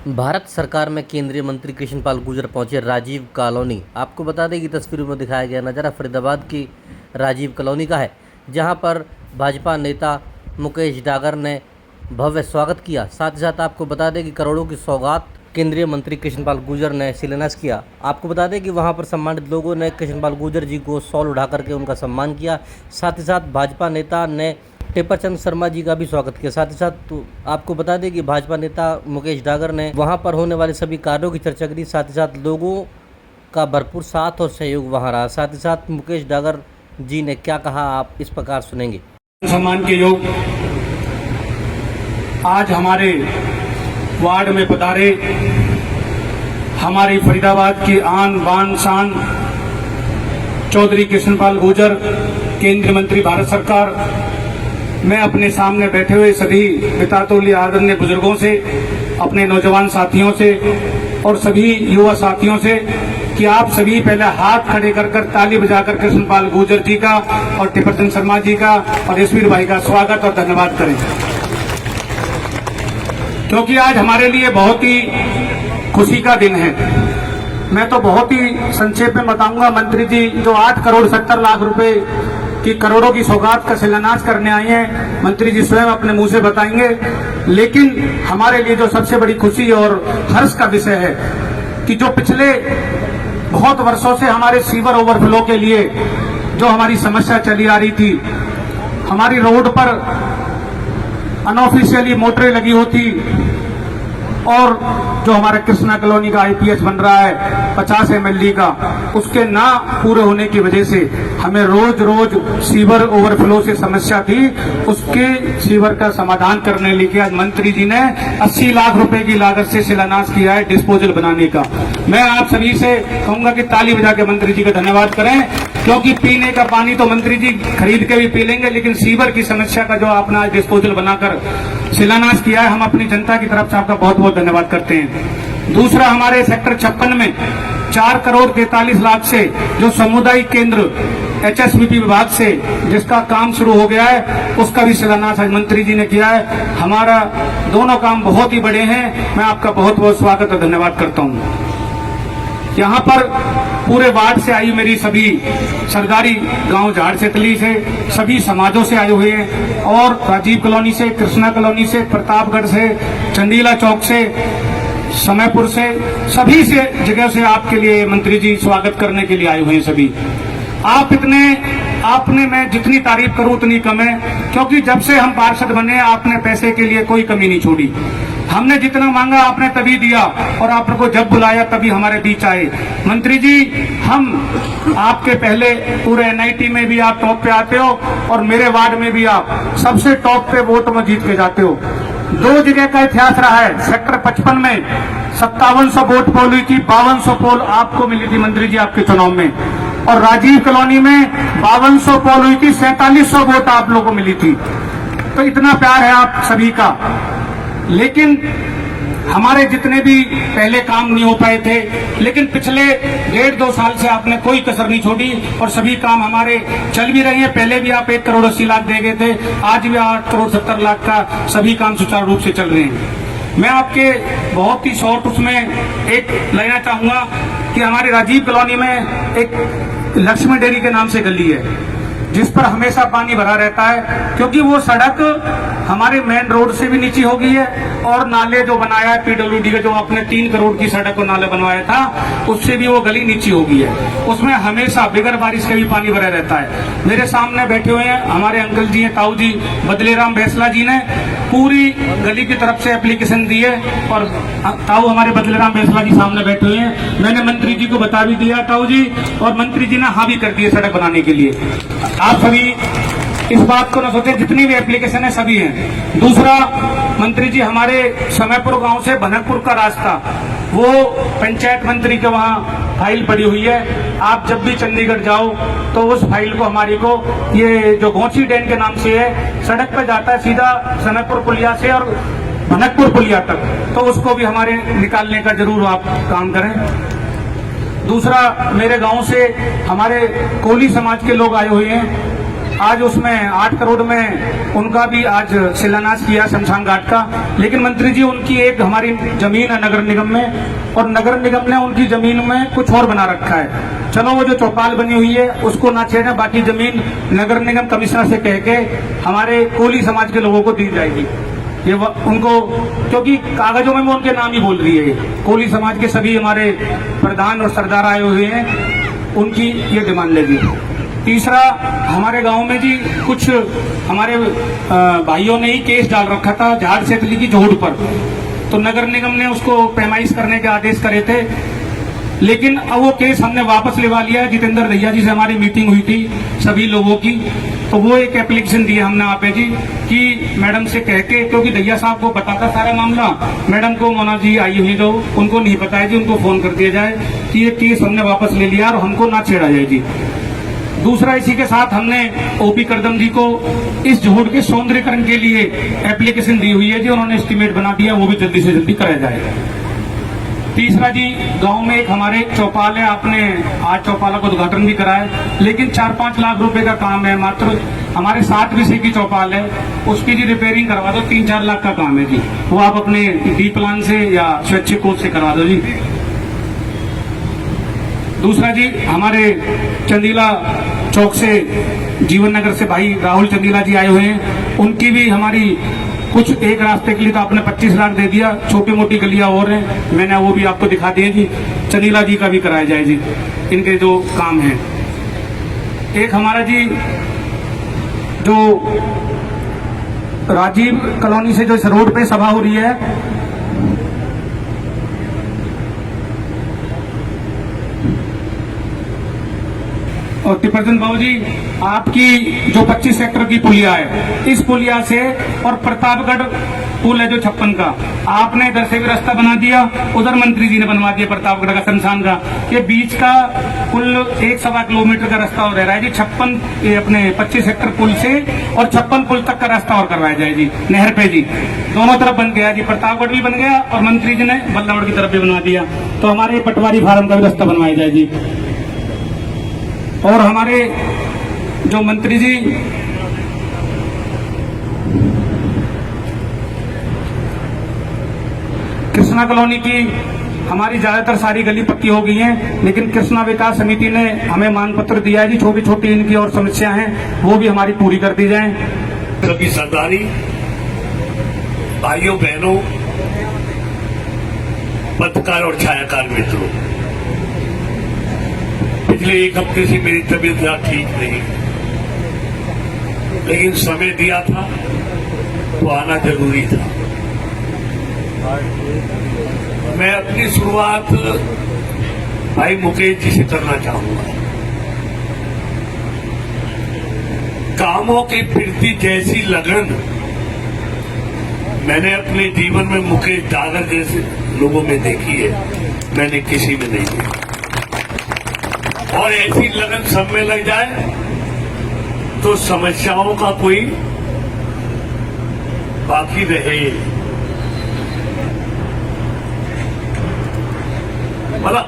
भारत सरकार में केंद्रीय मंत्री कृष्णपाल गुर्जर पहुंचे राजीव कॉलोनी। आपको बता दें कि तस्वीरों में दिखाया गया नज़ारा फरीदाबाद की राजीव कॉलोनी का है, जहां पर भाजपा नेता मुकेश डागर ने भव्य स्वागत किया। साथ ही साथ आपको बता दें कि करोड़ों की सौगात केंद्रीय मंत्री कृष्णपाल गुर्जर ने शिलान्यास किया। आपको बता दें कि वहां पर सम्मानित लोगों ने कृष्णपाल गुर्जर जी को शॉल उठा करके उनका सम्मान किया। साथ ही साथ भाजपा नेता ने टेपरचंद शर्मा जी का भी स्वागत किया। साथ ही साथ तो आपको बता दें कि भाजपा नेता मुकेश डागर ने वहां पर होने वाले सभी कार्यों की चर्चा करी। साथ ही साथ लोगों का भरपूर साथ और सहयोग वहां रहा। साथ ही साथ मुकेश डागर जी ने क्या कहा, आप इस प्रकार सुनेंगे। सम्मान के योग आज हमारे वार्ड में पधारे हमारी फरीदाबाद की आन बान शान चौधरी कृष्णपाल गुर्जर, केंद्रीय मंत्री भारत सरकार। मैं अपने सामने बैठे हुए सभी वितातुल्य आदरणीय बुजुर्गों से, अपने नौजवान साथियों से और सभी युवा साथियों से कि आप सभी पहले हाथ खड़े कर ताली बजाकर कृष्णपाल गुर्जर जी का और टेपरचंद शर्मा जी का और यशवीर भाई का स्वागत और धन्यवाद करें, क्योंकि आज हमारे लिए बहुत ही खुशी का दिन है। मैं तो बहुत ही संक्षेप में बताऊंगा। मंत्री जी जो 8 करोड़ 70 लाख रुपए की करोड़ों की सौगात का शिलान्यास करने आई हैं, मंत्री जी स्वयं अपने मुंह से बताएंगे। लेकिन हमारे लिए जो सबसे बड़ी खुशी और हर्ष का विषय है कि जो पिछले बहुत वर्षों से हमारे सीवर ओवरफ्लो के लिए जो हमारी समस्या चली आ रही थी, हमारी रोड पर अनऑफिशियली मोटरें लगी होती और जो हमारा कृष्णा कॉलोनी का आईपीएच बन रहा है 50 एमएलडी का, उसके ना पूरे होने की वजह से हमें रोज रोज सीवर ओवरफ्लो से समस्या थी। उसके सीवर का समाधान करने लेके आज मंत्री जी ने 80 लाख रुपए की लागत से शिलान्यास किया है डिस्पोजल बनाने का। मैं आप सभी से कहूंगा कि ताली बजा के मंत्री जी का धन्यवाद करें, क्योंकि पीने का पानी तो मंत्री जी खरीद के भी पी लेंगे, लेकिन सीवर की समस्या का जो आपने आज डिस्पोजल बनाकर शिलान्यास किया है, हम अपनी जनता की तरफ से आपका बहुत बहुत धन्यवाद करते हैं। दूसरा, हमारे सेक्टर 56 में 4 करोड़ 43 लाख से जो सामुदायिक केंद्र एचएसबीपी विभाग से जिसका काम शुरू हो गया है, उसका भी शिलान्यास आज मंत्री जी ने किया है। हमारा दोनों काम बहुत ही बड़े हैं। मैं आपका बहुत बहुत स्वागत और धन्यवाद करता हूँ। यहाँ पर पूरे वार्ड से आई मेरी सभी सरदारी गांव झाड़ सेतली से सभी समाजों से आए हुए हैं और राजीव कॉलोनी से, कृष्णा कॉलोनी से, प्रतापगढ़ से, चंडीला चौक से, समयपुर से, सभी से जगह से आपके लिए मंत्री जी स्वागत करने के लिए आए हुए हैं। सभी आपने मैं जितनी तारीफ करूं उतनी कम है, क्योंकि जब से हम पार्षद बने आपने पैसे के लिए कोई कमी नहीं छोड़ी। हमने जितना मांगा आपने तभी दिया और आपको जब बुलाया तभी हमारे बीच आए। मंत्री जी, हम आपके पहले पूरे एनआईटी में भी आप टॉप पे आते हो और मेरे वार्ड में भी आप सबसे टॉप पे वोट में जीत के जाते हो। 2 जगह का इतिहास रहा है। सेक्टर 55 में 5700 वोट पोल हुई थी, 5200 पोल आपको मिली थी मंत्री जी आपके चुनाव में, और राजीव कॉलोनी में 5200 पोल हुई थी, 4700 वोट आप लोगों को मिली थी। तो इतना प्यार है आप सभी का। लेकिन हमारे जितने भी पहले काम नहीं हो पाए थे, लेकिन पिछले 1.5-2 साल से आपने कोई कसर नहीं छोड़ी और सभी काम हमारे चल भी रहे हैं। पहले भी आप 1 करोड़ 80 लाख दे गए थे, आज भी 8 करोड़ 70 लाख का सभी काम सुचारू रूप से चल रहे हैं। मैं आपके बहुत ही शॉर्ट उसमें एक लेना चाहूंगा कि हमारी राजीव कॉलोनी में एक लक्ष्मी डेयरी के नाम से गली है जिस पर हमेशा पानी भरा रहता है, क्योंकि वो सड़क हमारे मेन रोड से भी नीचे हो गई है और नाले जो बनाया है पीडब्ल्यूडी का, जो आपने 3 करोड़ की सड़क को नाले बनवाया था, उससे भी वो गली नीचे हो गई है। उसमें हमेशा बिगर बारिश के भी पानी भरा रहता है। मेरे सामने बैठे हुए हैं हमारे अंकल जी हैं, ताऊ जी बदलेराम बैसला जी ने पूरी गली की तरफ से एप्लीकेशन दी है और ताऊ हमारे बदलेराम बैसला जी सामने बैठे हुए हैं। मैंने मंत्री जी को बता भी दिया ताऊ जी, और मंत्री जी ने हाँ भी कर दिए सड़क बनाने के लिए। आप सभी इस बात को न सोचे, जितनी भी एप्लीकेशन है सभी हैं। दूसरा, मंत्री जी हमारे समयपुर गांव से भनकपुर का रास्ता, वो पंचायत मंत्री के वहाँ फाइल पड़ी हुई है। आप जब भी चंडीगढ़ जाओ तो उस फाइल को हमारी को, ये जो घोंची डैम के नाम से है, सड़क पर जाता है सीधा समयपुर पुलिया से और भनकपुर पुलिया तक, तो उसको भी हमारे निकालने का जरूर आप काम करें। दूसरा, मेरे गांव से हमारे कोली समाज के लोग आए हुए हैं आज उसमें 8 करोड़ में उनका भी आज शिलान्यास किया शमशान घाट का। लेकिन मंत्री जी उनकी एक हमारी जमीन है नगर निगम में, और नगर निगम ने उनकी जमीन में कुछ और बना रखा है। चलो वो जो चौपाल बनी हुई है उसको ना छेड़े, बाकी जमीन नगर निगम कमिश्नर से कह के हमारे कोली समाज के लोगों को दी जाएगी। ये उनको, क्योंकि कागजों में वो उनके नाम ही बोल रही है। कोली समाज के सभी हमारे प्रधान और सरदार आए हुए हैं, उनकी ये डिमांड लेगी। तीसरा, हमारे गांव में जी कुछ हमारे भाइयों ने ही केस डाल रखा था झाड़ सेतली की जोड़ पर, तो नगर निगम ने उसको पैमाइश करने के आदेश करे थे। लेकिन अब वो केस हमने वापस लेवा लिया है। जितेंद्र दैया जी से हमारी मीटिंग हुई थी सभी लोगों की, तो वो एक एप्लीकेशन दी हमने आपे जी कि मैडम से कह के, क्योंकि दैया साहब को पता था सारा मामला, मैडम को मोना जी आई हुई तो उनको नहीं पता है जी, उनको फोन कर दिया जाए कि ये केस हमने वापस ले लिया और हमको ना छेड़ा जाए जी। दूसरा, इसी के साथ हमने ओपी करदम जी को इस जोड़ के सौंदर्यकरण के लिए एप्लीकेशन दी हुई है जी, उन्होंने एस्टीमेट बना दिया, वो भी जल्दी से जल्दी कराया जाएगा। तीसरा जी, गांव में एक हमारे चौपाल है, आपने आज चौपाला का उद्घाटन भी कराया, लेकिन 4-5 लाख रुपए का काम है मात्र। हमारे 7 विषय की चौपाल है, उसकी जी रिपेयरिंग करवा दो, 3-4 लाख का काम है जी, वो आप अपने डी प्लान से या स्वैच्छिक कोष से करवा दो जी। दूसरा जी, हमारे चंदीला चौक से जीवन नगर से भाई राहुल चंदीला जी आए हुए हैं, उनकी भी हमारी कुछ एक रास्ते के लिए तो आपने 25 लाख दे दिया, छोटी मोटी गलियां और हैं, मैंने वो भी आपको दिखा दिए जी। चंदीला जी का भी कराया जाए जी, इनके जो काम है। एक हमारा जी जो राजीव कॉलोनी से जो इस रोड पे सभा हो रही है, और टिपरचंद बाबू जी, आपकी जो 25 सेक्टर की पुलिया है, इस पुलिया से और प्रतापगढ़ पुल है जो 56 का, आपने इधर से भी रास्ता बना दिया, उधर मंत्री जी ने बनवा दिया प्रतापगढ़ का शमशान का। ये बीच का कुल 1-1.25 किलोमीटर का रास्ता और रह रहा है जी। 56 अपने 25 सेक्टर पुल से और 56 पुल तक का रास्ता और करवाया जाए जी, नहर पे जी, दोनों तरफ बन गया जी। प्रतापगढ़ भी बन गया और मंत्री जी ने बल्लावड़ की तरफ भी बनवा दिया, तो हमारे पटवारी फार्म का भी रास्ता बनवाया जाए जी। और हमारे जो मंत्री जी कृष्णा कॉलोनी की, हमारी ज्यादातर सारी गली पक्की हो गई है, लेकिन कृष्णा विकास समिति ने हमें मांग पत्र दिया है जी, छोटी छोटी इनकी और समस्या हैं, वो भी हमारी पूरी कर दी जाए। सभी सरदारी भाइयों बहनों, पत्रकार और छायाकार मित्रों, पिछले 1 हफ्ते से मेरी तबीयत ज्यादा ठीक नहीं, लेकिन समय दिया था तो आना जरूरी था। मैं अपनी शुरुआत भाई मुकेश जी से करना चाहूंगा। कामों के प्रति जैसी लगन मैंने अपने जीवन में मुकेश डागर जैसे लोगों में देखी है, मैंने किसी में नहीं देखी। और ऐसी लगन सब में लग जाए तो समस्याओं का कोई बाकी रहे। मतलब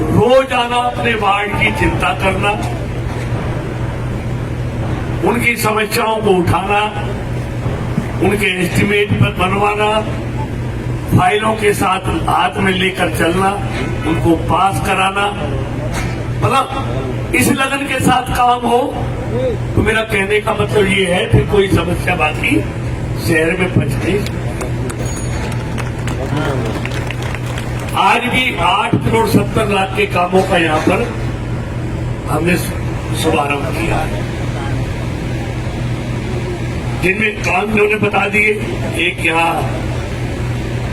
रोजाना अपने वार्ड की चिंता करना, उनकी समस्याओं को उठाना, उनके एस्टीमेट पर बनवाना, फाइलों के साथ हाथ में लेकर चलना, उनको पास कराना, मतलब इस लगन के साथ काम हो तो मेरा कहने का मतलब ये है फिर कोई समस्या बाकी शहर में बच नहीं। आज भी 8 करोड़ 70 लाख के कामों का यहां पर हमने शुभारंभ किया है, जिनमें काम इन्होंने बता दिए। एक यहाँ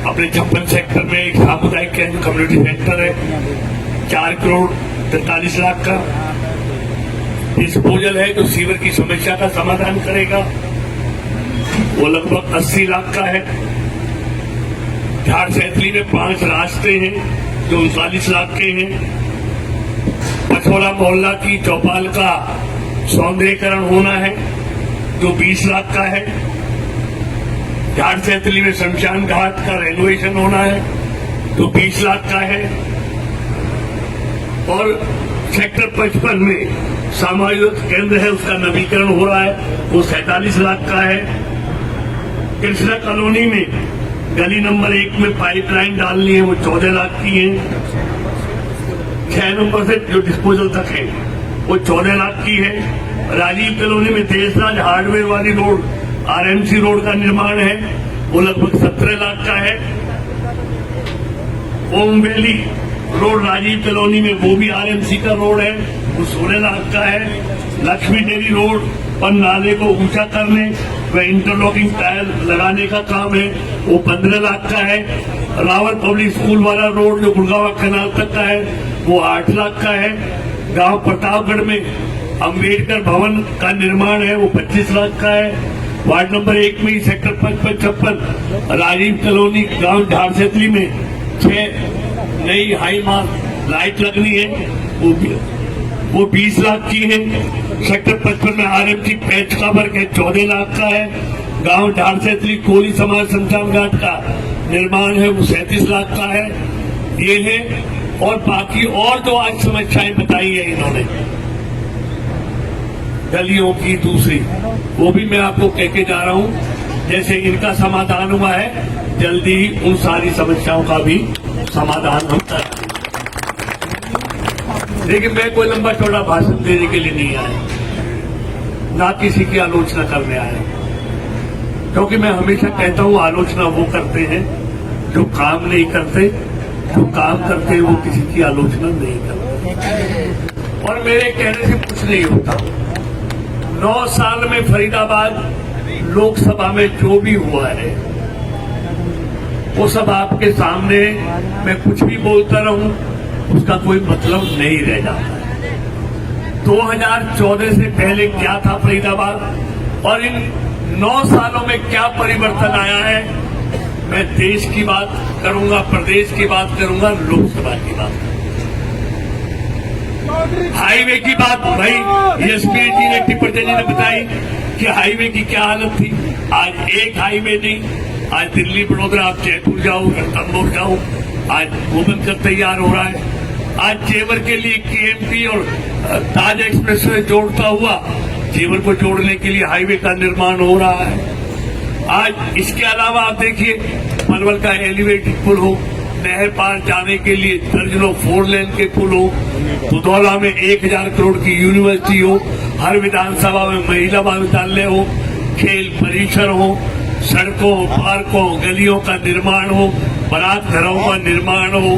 अपने 56 सेक्टर में एक सामुदायिक केंद्र कम्युनिटी सेंटर है, 4 करोड़ 43 लाख का। डिस्पोजल है जो सीवर की समस्या का समाधान करेगा, वो लगभग 80 लाख का है। झाड़ सैतली में 5 रास्ते हैं जो 39 लाख के हैं। पछोड़ा मोहल्ला की चौपाल का सौंदर्यीकरण होना है जो 20 लाख का है। झाड़ सैतली में शमशान घाट का रेनोवेशन होना है जो 20 लाख का है। और सेक्टर 55 में सामुदायिक केंद्र है उसका नवीकरण हो रहा है, वो 47 लाख का है। कृष्णा कॉलोनी में गली नंबर 1 में पाइपलाइन डालनी है, वो 14 लाख की है। 6 नंबर से जो डिस्पोजल तक है वो 14 लाख की है। राजीव कॉलोनी में देशराज हार्डवेयर वाली रोड, आरएमसी रोड का निर्माण है, वो लगभग 17 लाख का है। ओम वैली रोड राजीव कॉलोनी में वो भी आरएमसी का रोड है, वो 16 लाख का है। लक्ष्मी डेयरी रोड पर नाले को ऊंचा करने व इंटरलॉकिंग टायर लगाने का काम है, वो 15 लाख का है। रावल पब्लिक स्कूल वाला रोड जो गुड़गांव कैनाल तक का है वो 8 लाख का है। गांव प्रतापगढ़ में अंबेडकर भवन का निर्माण है, वो 25 लाख का है। वार्ड नंबर 1 में सेक्टर 55 राजीव कॉलोनी गांव झारसेतली में 6 नई हाई मार्क लाइट लगनी है, वो 20 लाख की है। सेक्टर 55 में आरएमसी पैच का वर्क है, 14 लाख का है। गांव झारसेतली कोली समाज शमशान घाट का निर्माण है, वो 37 लाख का है। ये है, और बाकी और जो आज समस्याएं बताई है इन्होंने गलियों की दूसरी, वो भी मैं आपको कह के जा रहा हूं। जैसे इनका समाधान हुआ है, जल्दी ही उन सारी समस्याओं का भी समाधान हम कर। लेकिन मैं कोई लंबा चौड़ा भाषण देने के लिए नहीं आया, ना किसी की आलोचना करने आया, क्योंकि मैं हमेशा कहता हूं आलोचना वो करते हैं जो काम नहीं करते, जो काम करते हैं वो किसी की आलोचना नहीं करते। और मेरे कहने से कुछ नहीं होता। 9 साल में फरीदाबाद लोकसभा में जो भी हुआ है वो सब आपके सामने, मैं कुछ भी बोलता रहूं उसका कोई मतलब नहीं रह जाता। 2014 से पहले क्या था फरीदाबाद और इन 9 सालों में क्या परिवर्तन आया है, मैं देश की बात करूंगा, प्रदेश की बात करूंगा, लोकसभा की बात करूंगा। हाईवे की बात भाई एसपी जी ने, टिप्पणी जी ने बताई कि हाईवे की क्या हालत थी। आज एक हाईवे नहीं, आज दिल्ली बड़ोदरा आप जयपुर जाओ, रणथंभौर जाओ, आज वो बनकर तैयार हो रहा है। आज जेवर के लिए केएमपी और ताज एक्सप्रेस वे जोड़ता हुआ जेवर को जोड़ने के लिए हाईवे का निर्माण हो रहा है। आज इसके अलावा आप देखिए पलवल का एलिवेटेड पुल हो, नहर पार जाने के लिए दर्जनों 4 लेन के पुल हो, बुधौला में 1000 करोड़ की यूनिवर्सिटी हो, हर विधानसभा में महिला महाविद्यालय हो, खेल परिसर हो, सड़कों, पार्कों, गलियों का निर्माण हो, बारात घरों का निर्माण हो,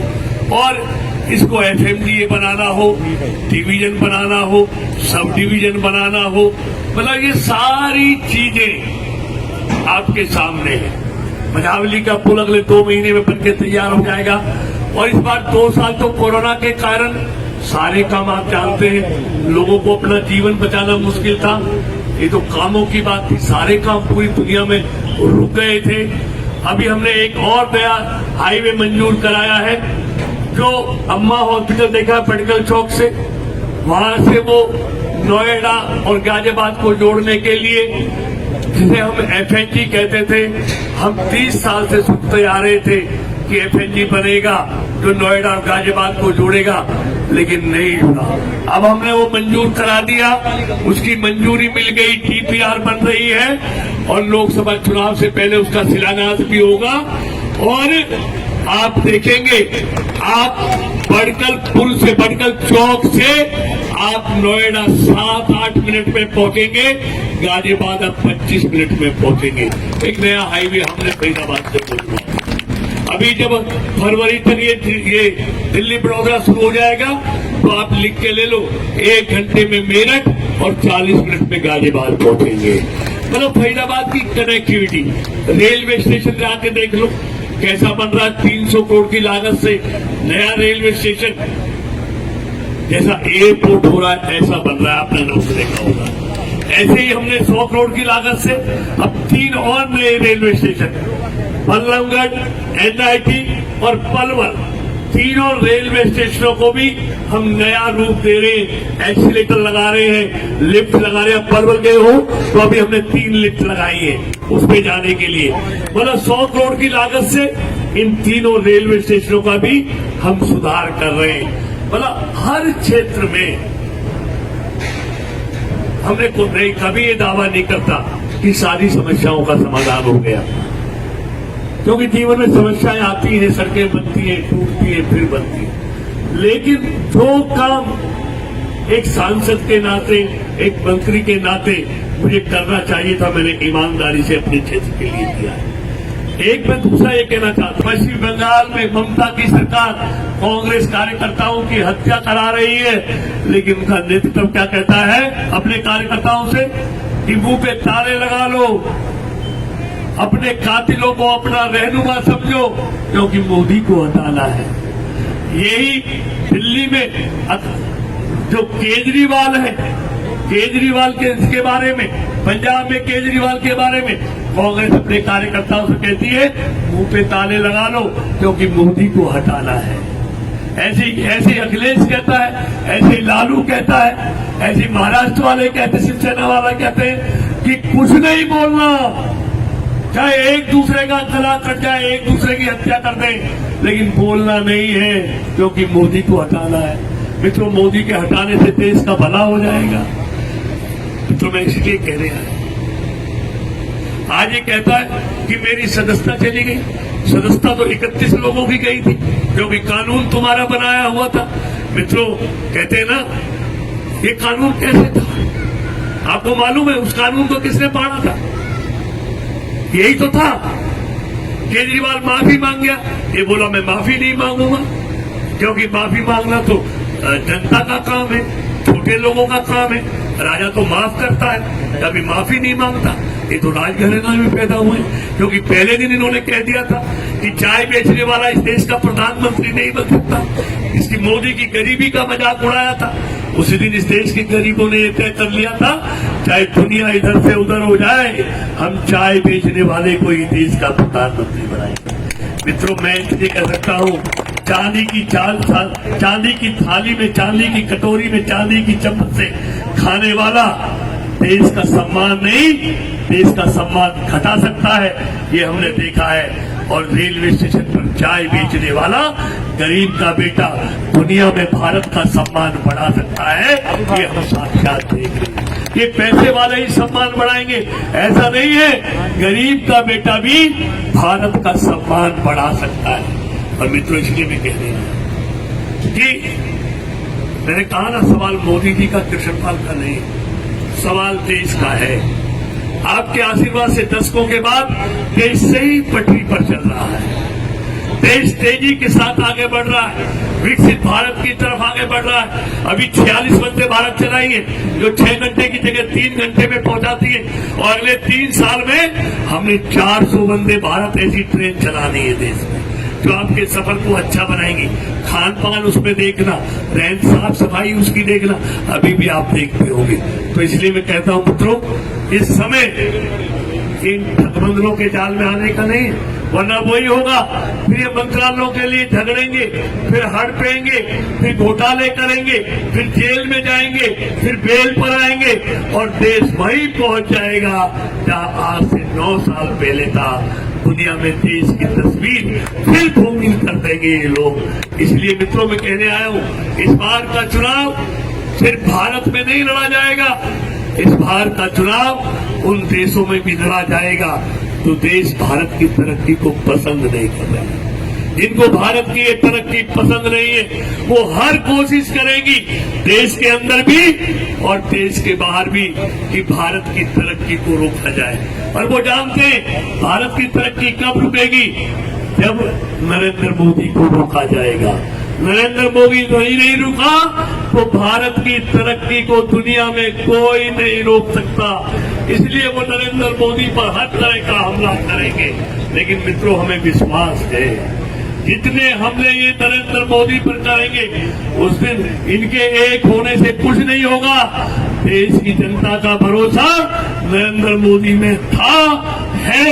और इसको एफएमडीए बनाना हो, डिवीजन बनाना हो, सब डिवीजन बनाना हो, मतलब ये सारी चीजें आपके सामने है। मझावली का पुल अगले 2 महीने में बनके तैयार हो जाएगा। और इस बार 2 साल तो कोरोना के कारण सारे काम आप जानते हैं, लोगों को अपना जीवन बचाना मुश्किल था। ये तो कामों की बात थी, सारे काम पूरी दुनिया में रुक गए थे। अभी हमने एक और नया हाईवे मंजूर कराया है, जो अम्मा हॉस्पिटल देखा मेडिकल चौक से, वहां से वो नोएडा और गाजियाबाद को जोड़ने के लिए, जिसे हम एफएनजी कहते थे, हम 30 साल से सुनते आ रहे थे कि एफएनजी बनेगा जो नोएडा और गाजियाबाद को जोड़ेगा, लेकिन नहीं जुड़ा। अब हमने वो मंजूर करा दिया, उसकी मंजूरी मिल गई, डीपीआर बन रही है और लोकसभा चुनाव से पहले उसका शिलान्यास भी होगा। और आप देखेंगे, आप बड़कल पुल से, बड़कल चौक से आप नोएडा 7-8 मिनट में पहुंचेंगे, गाजियाबाद आप 25 मिनट में पहुंचेंगे। एक नया हाईवे हमने फरीदाबाद से खोलना। अभी जब फरवरी तक ये दिल्ली बड़ोदरा शुरू हो जाएगा तो आप लिख के ले लो, 1 घंटे में मेरठ और 40 मिनट में गाजियाबाद पहुंचेंगे। मतलब फरीदाबाद की कनेक्टिविटी, रेलवे स्टेशन जाके देख लो कैसा बन रहा है। 300 करोड़ की लागत से नया रेलवे स्टेशन, जैसा एयरपोर्ट हो रहा है ऐसा बन रहा है, आपने नाम देखा होगा। ऐसे ही हमने 100 करोड़ की लागत से अब 3 और नए रेलवे स्टेशन, बल्लभगढ़, एनआईटी और पलवल, तीनों रेलवे स्टेशनों को भी हम नया रूप दे रहे हैं, एक्सीलेटर लगा रहे हैं, लिफ्ट लगा रहे हैं। पलवल गए हो तो अभी हमने 3 लिफ्ट लगाई है उस पे जाने के लिए। मतलब 100 करोड़ की लागत से इन तीनों रेलवे स्टेशनों का भी हम सुधार कर रहे हैं। मतलब हर क्षेत्र में हमने नहीं कभी ये दावा नहीं करता कि सारी समस्याओं का समाधान हो गया, क्योंकि जीवन में समस्याएं आती हैं, सड़कें बनती हैं, टूटती हैं, फिर बनती हैं। लेकिन जो काम एक सांसद के नाते, एक मंत्री के नाते मुझे करना चाहिए था, मैंने ईमानदारी से अपने क्षेत्र के लिए किया है। एक मैं दूसरा ये कहना चाहता हूं, पश्चिम बंगाल में ममता की सरकार कांग्रेस कार्यकर्ताओं की हत्या करा रही है, लेकिन उनका नेतृत्व क्या कहता है अपने कार्यकर्ताओं से कि मुंह पे ताले लगा लो, अपने कातिलों को अपना रहनुमा समझो, क्योंकि मोदी को हटाना है। यही दिल्ली में जो केजरीवाल है, केजरीवाल के बारे में, पंजाब में केजरीवाल के बारे में कांग्रेस अपने कार्यकर्ताओं से कहती है मुंह पे ताले लगा लो, क्योंकि मोदी को हटाना है। ऐसे अखिलेश कहता है, ऐसे लालू कहता है, ऐसे महाराष्ट्र वाले कहते, शिवसेना वाला कहते हैं कि कुछ नहीं बोलना, चाहे एक दूसरे का गला कट जाए, एक दूसरे की हत्या कर दें, लेकिन बोलना नहीं है, क्योंकि मोदी को हटाना है। मित्रों, मोदी के हटाने से देश का भला हो जाएगा। मित्रों, मैं इसलिए कह रहा हूं, आज ये कहता है कि मेरी सदस्यता चली गई। सदस्यता तो 31 लोगों की गई थी, क्योंकि कानून तुम्हारा बनाया हुआ था। मित्रों, कहते हैं ना, ये कानून कैसे था? आपको मालूम है उस कानून को किसने पाड़ा था? यही तो था। केजरीवाल माफी मांग गया, ये बोला मैं माफी नहीं मांगूंगा, क्योंकि माफी मांगना तो जनता का काम है, छोटे लोगों का काम है। राजा तो माफ करता है, कभी माफी नहीं मांगता। ये तो राजघराना में पैदा हुए, क्योंकि पहले दिन इन्होंने कह दिया था कि चाय बेचने वाला इस देश का प्रधानमंत्री नहीं बन सकता। इसकी मोदी की गरीबी का मजाक उड़ाया था। उसी दिन इस देश के गरीबों ने तय कर लिया था, चाहे दुनिया इधर से उधर हो जाए, हम चाय बेचने वाले को ही देश का प्रधानमंत्री बनाएंगे। मित्रों, मैं इसलिए कह सकता हूँ, चांदी की थाली में, चांदी की कटोरी में, चांदी की चम्मच से खाने वाला देश का सम्मान नहीं, देश का सम्मान घटा सकता है, ये हमने देखा है। और रेलवे स्टेशन पर चाय बेचने वाला गरीब का बेटा दुनिया में भारत का सम्मान बढ़ा सकता है, ये हम साक्षात देख रहे हैं। ये पैसे वाले ही सम्मान बढ़ाएंगे ऐसा नहीं है, गरीब का बेटा भी भारत का सम्मान बढ़ा सकता है। और मित्रों, इसलिए भी कह रहे हैं कि मैंने कहा ना, सवाल मोदी जी का, कृष्णपाल का नहीं, सवाल देश का है। आपके आशीर्वाद से दशकों के बाद देश सही पटरी पर चल रहा है। देश तेजी के साथ आगे बढ़ रहा है, विकसित भारत की तरफ आगे बढ़ रहा है। अभी 46 वंदे भारत चलाई है, जो 6 घंटे की जगह 3 घंटे में पहुंचाती है, और अगले 3 साल में हमने 400 वंदे भारत ऐसी ट्रेन चलानी है देश में, जो आपके सफर को अच्छा बनाएंगी। खान पान उसमें देखना, रहन साफ सफाई उसकी देखना, अभी भी आप देखते होंगे। तो इसलिए मैं कहता हूं मित्रों, इस समय इन ठगबंधनों के जाल में आने का नहीं, वरना वही होगा, फिर ये मंत्रालयों के लिए झगड़ेंगे, फिर हड़पेंगे, फिर घोटाले करेंगे, फिर जेल में जाएंगे, फिर बेल पर आएंगे, और देश वहीं पहुंच जाएगा जहां आज से 9 साल पहले था। दुनिया में देश की तस्वीर फिर धूमिल कर देंगे ये लोग। इसलिए मित्रों, मैं कहने आया हूं, इस बार का चुनाव सिर्फ भारत में नहीं लड़ा जाएगा, इस बार का चुनाव उन देशों में भी लड़ा जाएगा जो देश भारत की तरक्की को पसंद नहीं कर रहे हैं। जिनको भारत की ये तरक्की पसंद नहीं है, वो हर कोशिश करेंगी देश के अंदर भी और देश के बाहर भी कि भारत की तरक्की को रोका जाए। और वो जानते हैं भारत की तरक्की कब रुकेगी, जब नरेंद्र मोदी को रोका जाएगा। नरेंद्र मोदी तो ही नहीं रुका तो भारत की तरक्की को दुनिया में कोई नहीं रोक सकता। इसलिए वो नरेंद्र मोदी पर हर तरह का हमला करेंगे। लेकिन मित्रों, हमें विश्वास है, जितने हमले ये नरेंद्र मोदी पर करेंगे, उस दिन इनके एक होने से कुछ नहीं होगा। देश की जनता का भरोसा नरेंद्र मोदी में था, है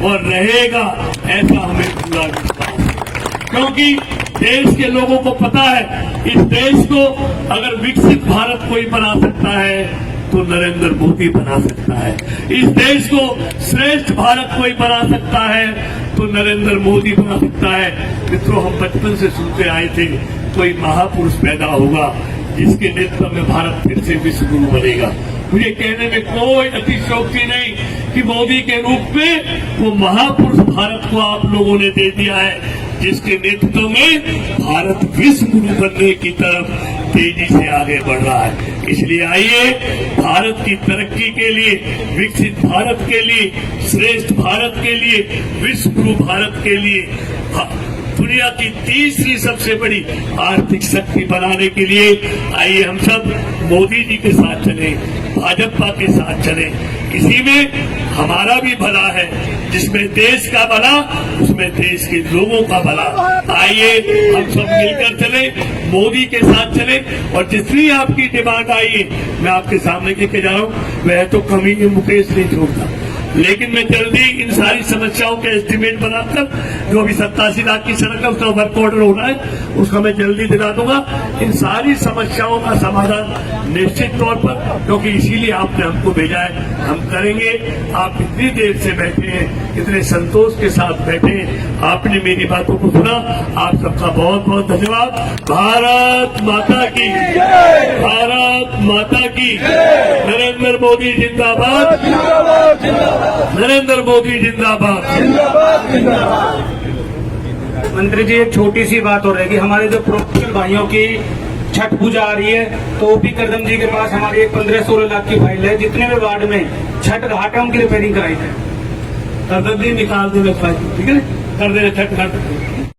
और रहेगा, ऐसा हमें पूरा विश्वास है। क्योंकि देश के लोगों को पता है, इस देश को अगर विकसित भारत कोई बना सकता है तो नरेंद्र मोदी बना सकता है। इस देश को श्रेष्ठ भारत कोई बना सकता है तो नरेंद्र मोदी बना सकता है। मित्रों, हम बचपन से सुनते आए थे, कोई महापुरुष पैदा होगा जिसके नेतृत्व में भारत फिर से विश्व गुरु बनेगा। मुझे कहने में कोई अतिशयोक्ति नहीं कि मोदी के रूप में वो महापुरुष भारत को आप लोगों ने दे दिया है, जिसके नेतृत्व में भारत विश्व गुरु बनने की तरफ तेजी से आगे बढ़ रहा है। इसलिए आइए, भारत की तरक्की के लिए, विकसित भारत के लिए, श्रेष्ठ भारत के लिए, विश्व गुरु भारत के लिए, दुनिया की तीसरी सबसे बड़ी आर्थिक शक्ति बनाने के लिए आइए हम सब मोदी जी के साथ चलें, भाजपा के साथ चलें। इसी में हमारा भी भला है, जिसमें देश का भला उसमें देश के लोगों का भला। आइए हम सब मिलकर चलें, मोदी के साथ चलें, और जितनी आपकी डिमांड आई है मैं आपके सामने लेके जा रहा हूँ। वह तो कमी मुकेश नहीं छोड़ता, लेकिन मैं जल्दी इन सारी समस्याओं के एस्टीमेट बनाकर, जो अभी 87 लाख की सड़क है उसका वर्क ऑर्डर होना है, उसका मैं जल्दी दिला दूंगा। इन सारी समस्याओं का समाधान निश्चित तौर पर, क्योंकि इसीलिए आपने हमको भेजा है, हम करेंगे। आप इतनी देर से बैठे हैं, इतने संतोष के साथ बैठे हैं, आपने मेरी बातों को सुना, आप सबका बहुत बहुत धन्यवाद। भारत माता की, भारत माता की, नरेंद्र मोदी जिंदाबाद, नरेंद्र मोदी जिंदाबाद। मंत्री जी, एक छोटी सी बात हो रहेगी, हमारे जो प्रोफेशनल भाइयों की छठ पूजा आ रही है, तो ओपी करदम जी के पास हमारी एक 15-16 लाख की फाइल है, जितने भी वार्ड में छठ घाट है उनकी रिपेयरिंग कराई है। करदम जी निकाल देना, ठीक है, कर देना छठ घाट।